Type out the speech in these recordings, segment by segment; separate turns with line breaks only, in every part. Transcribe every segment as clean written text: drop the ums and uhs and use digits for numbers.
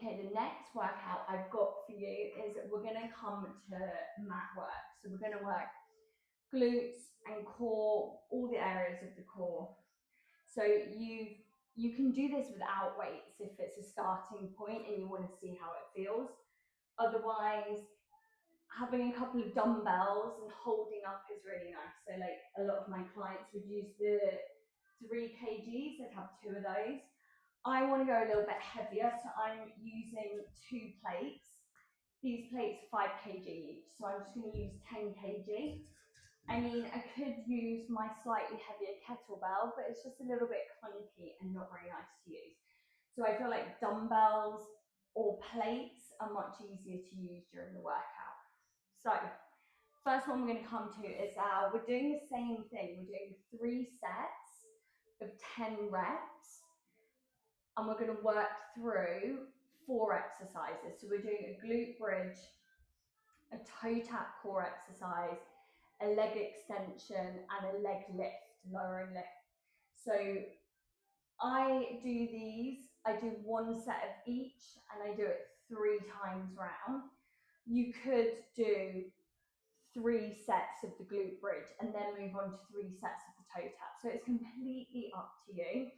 Okay, the next workout I've got for you is we're gonna come to mat work. So we're gonna work glutes and core, all the areas of the core. So you can do this without weights if it's a starting point and you want to see how it feels. Otherwise, having a couple of dumbbells and holding up is really nice. So like a lot of my clients would use the 3 kgs, they'd have 2 of those. I want to go a little bit heavier, so I'm using 2 plates. These plates are 5 kg each, so I'm just going to use 10 kg. I mean, I could use my slightly heavier kettlebell, but it's just a little bit clunky and not very nice to use. So I feel like dumbbells or plates are much easier to use during the workout. So first one we're going to come to is we're doing the same thing. We're doing 3 sets of 10 reps, and we're going to work through 4 exercises. So we're doing a glute bridge, a toe tap core exercise, a leg extension, and a leg lift, lowering lift. So I do these, I do 1 set of each, and I do it 3 times round. You could do 3 sets of the glute bridge and then move on to 3 sets of the toe tap. So it's completely up to you.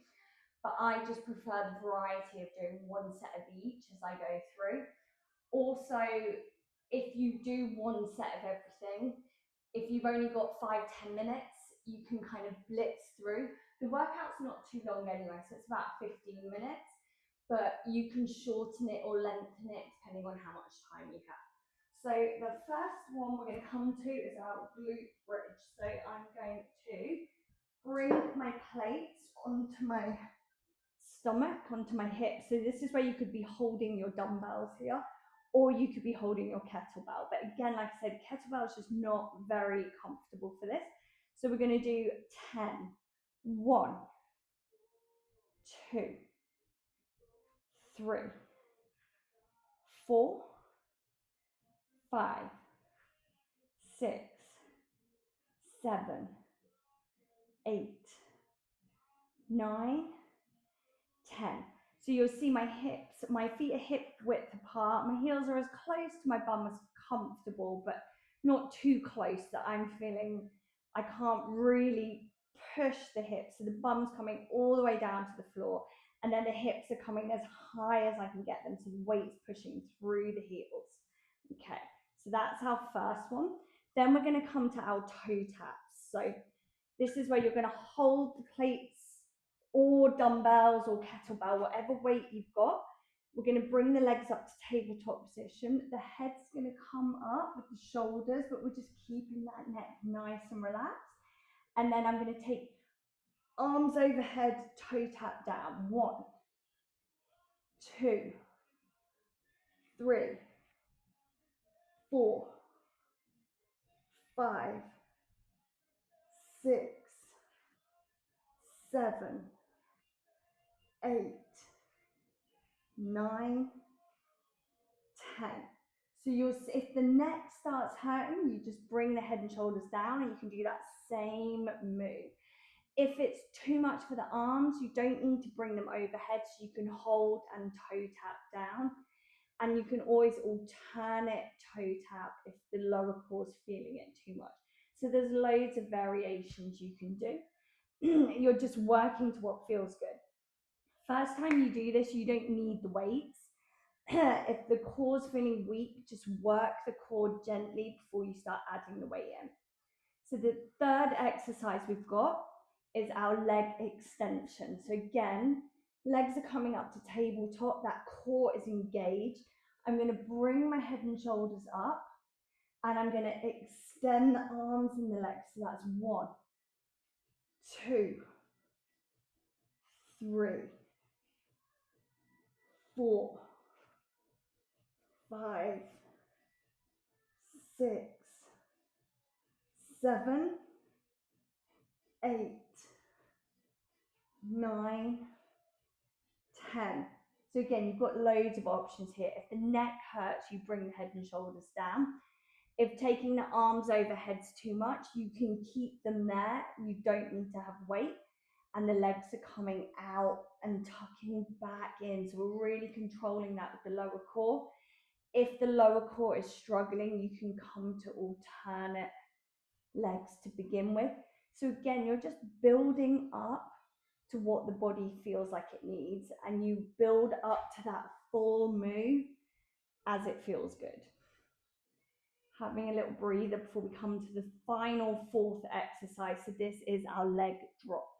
But I just prefer the variety of doing 1 set of each as I go through. Also, if you do 1 set of everything, if you've only got 5-10 minutes, you can kind of blitz through. The workout's not too long anyway, so it's about 15 minutes, but you can shorten it or lengthen it depending on how much time you have. So the first one we're going to come to is our glute bridge. So I'm going to bring my plates onto my stomach, onto my hips. So this is where you could be holding your dumbbells here, or you could be holding your kettlebell. But again, like I said, kettlebell is just not very comfortable for this. So we're going to do 10. 1, 2, 3, 4, 5, 6, 7, 8, 9, 10. So you'll see my hips, my feet are hip width apart. My heels are as close to my bum as comfortable, but not too close that I'm feeling I can't really push the hips. So the bum's coming all the way down to the floor, and then the hips are coming as high as I can get them. So the weight's pushing through the heels. Okay, so that's our first one. Then we're going to come to our toe taps. So this is where you're going to hold the plates or dumbbells or kettlebell, whatever weight you've got. We're going to bring the legs up to tabletop position. The head's going to come up with the shoulders, but we're just keeping that neck nice and relaxed. And then I'm going to take arms overhead, toe tap down. 1, 2, 3, 4, 5, 6, 7, 8, 9, 10. So if the neck starts hurting, you just bring the head and shoulders down, and you can do that same move. If it's too much for the arms, you don't need to bring them overhead, so you can hold and toe tap down. And you can always alternate toe tap if the lower core's feeling it too much. So there's loads of variations you can do. You're just working to what feels good. First time you do this, you don't need the weights. If the core's feeling weak, just work the core gently before you start adding the weight in. So the third exercise we've got is our leg extension. So again, legs are coming up to tabletop, that core is engaged. I'm going to bring my head and shoulders up, and I'm going to extend the arms and the legs. So that's 1, 2, 3, 4, 5, 6, 7, 8, 9, 10. So again, you've got loads of options here. If the neck hurts, you bring the head and shoulders down. If taking the arms overhead's too much, you can keep them there. You don't need to have weight. and the legs are coming out and tucking back in. So we're really controlling that with the lower core. If the lower core is struggling, you can come to alternate legs to begin with. So again, you're just building up to what the body feels like it needs, and you build up to that full move as it feels good. Having a little breather before we come to the final fourth exercise. So this is our leg drops.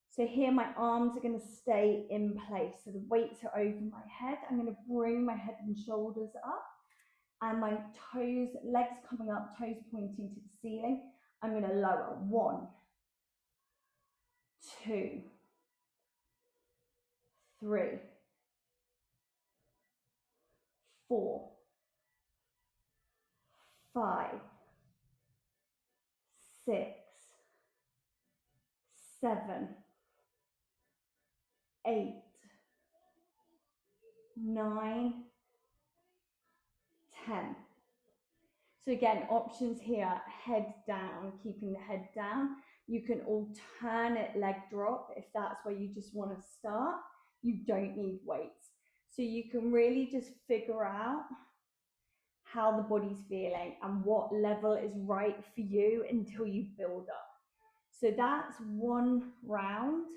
So here my arms are going to stay in place. So the weights are over my head. I'm going to bring my head and shoulders up, and my toes, legs coming up, toes pointing to the ceiling. I'm going to lower. 1, 2, 3, 4, 5, 6, 7, 8, 9, 10. So again, options here, head down, keeping the head down. You can alternate leg drop if that's where you just want to start. You don't need weights. So you can really just figure out how the body's feeling and what level is right for you until you build up. So that's one round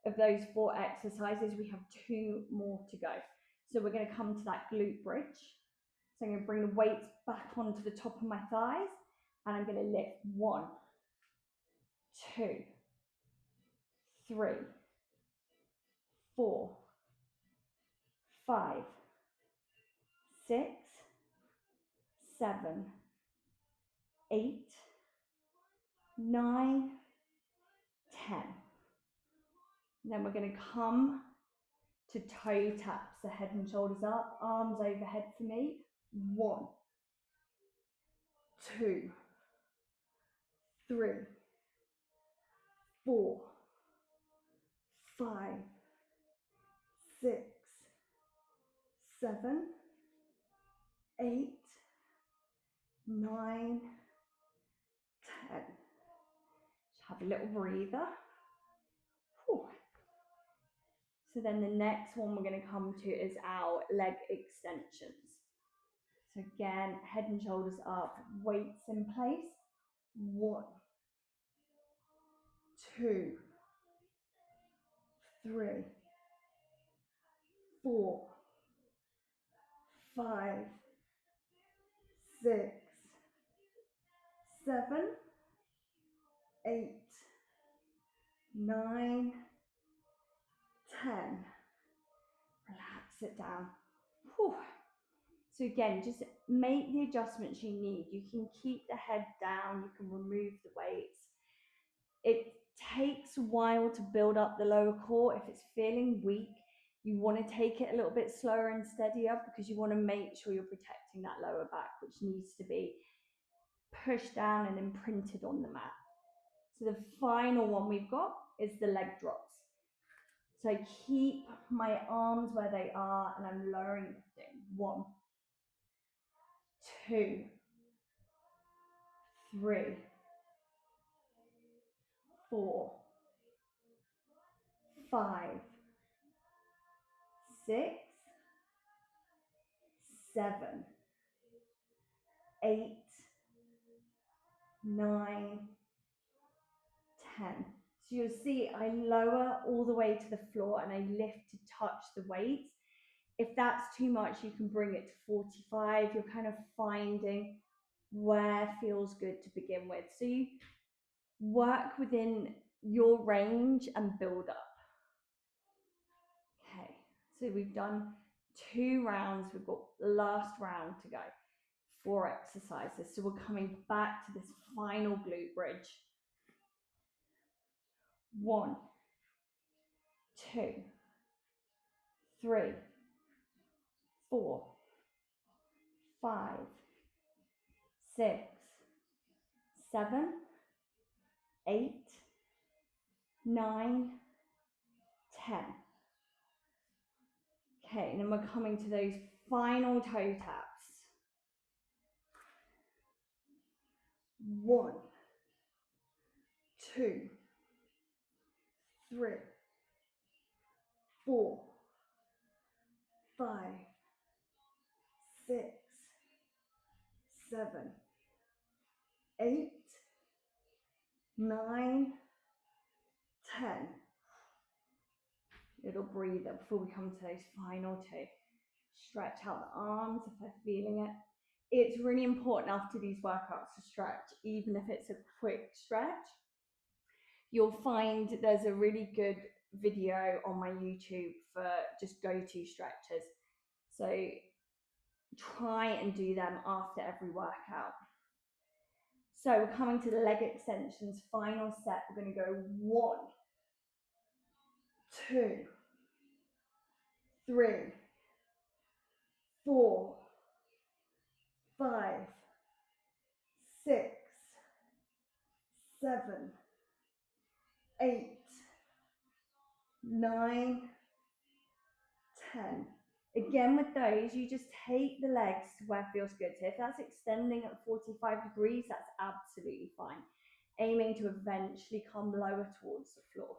of those 4 exercises. We have 2 more to go. So we're going to come to that glute bridge. So I'm going to bring the weights back onto the top of my thighs, and I'm going to lift 1, 2, 3, 4, 5, 6, 7, 8, 9, 10. And then we're going to come to toe taps, the head and shoulders up, arms overhead for me. 1, 2, 3, 4, 5, 6, 7, 8, 9, 10. Just have a little breather. Whew. So then the next one we're going to come to is our leg extensions. So again, head and shoulders up, weights in place. 1, 2, 3, 4, 5, 6, 7, 8, 9, 10. Relax it down. Whew. So again, just make the adjustments you need. You can keep the head down, you can remove the weights. It takes a while to build up the lower core. If it's feeling weak, you want to take it a little bit slower and steadier, because you want to make sure you're protecting that lower back, which needs to be pushed down and imprinted on the mat. So the final one we've got is the leg drops. So I keep my arms where they are and I'm lowering, lifting. 1, 2, 3, 4, 5, 6, 7, 8, 9, 10. So you'll see I lower all the way to the floor and I lift to touch the weights. If that's too much, you can bring it to 45. You're kind of finding where feels good to begin with. So you work within your range and build up. Okay, so we've done 2 rounds. We've got the last round to go. 4 exercises. So we're coming back to this final glute bridge. 1, 2, 3, 4, 5, 6, 7, 8, 9, 10. Okay, and then we're coming to those final toe taps. 1, 2, 3, 4, 5, 6, 7, 8, 9, 10. Little breather before we come to those final two. Stretch out the arms if they're feeling it. It's really important after these workouts to stretch, even if it's a quick stretch. You'll find there's a really good video on my YouTube for just go-to stretches. So try and do them after every workout. So we're coming to the leg extensions, final set. We're going to go 1, 2, 3, 4, 5, 6, 7, 8, 9, 10. Again, with those, you just take the legs to where it feels good. So if that's extending at 45 degrees, that's absolutely fine. Aiming to eventually come lower towards the floor.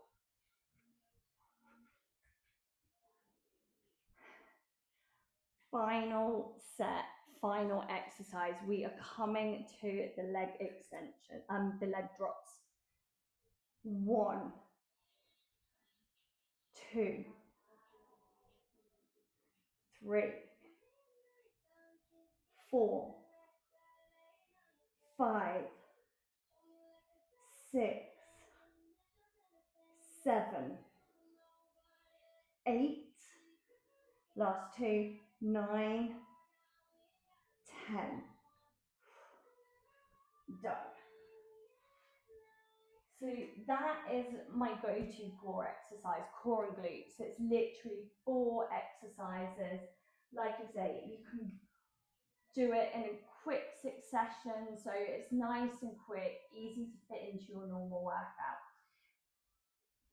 Final set, final exercise. We are coming to the leg extension, the leg drops. 1, 2, 3, 4, 5, 6, 7, 8, last 2, 9, 10. Done. So that is my go-to core exercise, core and glutes. So it's literally 4 exercises. Like I say, you can do it in a quick succession, so it's nice and quick, easy to fit into your normal workout.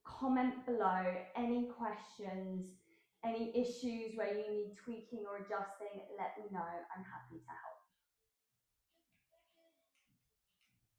Comment below any questions, any issues where you need tweaking or adjusting, let me know. I'm happy to help.